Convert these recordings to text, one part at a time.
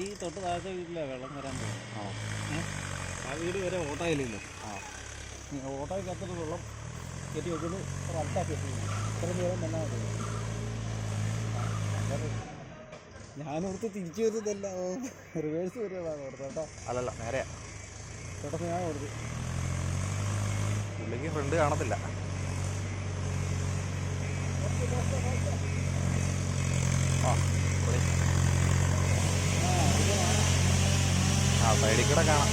ഈ തൊട്ട് താഴത്തെ വീട്ടിലെ വെള്ളം വരാൻ പോകും. ആ വീട് വരെ ഓട്ടോയിലില്ല. ഓട്ടോയ്ക്കകത്തൊരു വെള്ളം കയറ്റി വെക്കുന്നത് ഒരു അൽട്ടാക്കി വെക്കുന്നു. ഇത്ര നേരം വന്നാൽ മതി. ഞാനോർത്ത് തിരിച്ചു വരുന്നതല്ല, റിവേഴ്സ് വരുന്നതാണ് ഓർത്ത് കേട്ടോ. അല്ലല്ല, നേരെയാ. പെട്ടെന്ന് ഞാൻ ഓർത്ത് പുള്ളിക്ക് ഫ്രണ്ട് കാണത്തില്ല. സൈഡിൽ കൂടെ കാണാം.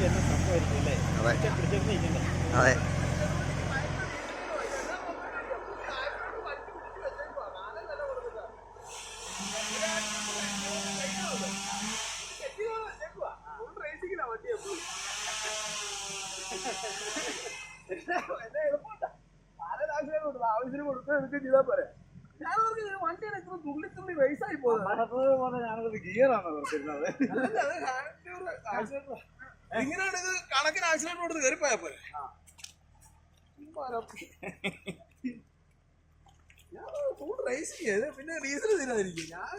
എന്നെ സംഭവമായിരിക്കും അല്ലേ? അതെ. ആവശ്യത്തിന് കൊടുക്കുക ചെയ്താൽ പോരെ. ഞാൻ വണ്ടിയാണ് ഇത്ര തുള്ളി തുള്ളി വയസ്സായി പോകുന്നത്. ഞാനത് ഗിയറാണ് കൊടുത്തിരുന്നത്. ഇങ്ങനെയാണ് ഇത് കണക്കിന് ആക്സിഡന്റ് കൊടുത്ത് കയറിപ്പോയാ പോലെ. ഞാൻ ഫുൾ റേസിങ് പിന്നെ റീസൺ തരാതിരിക്കും. ഞാൻ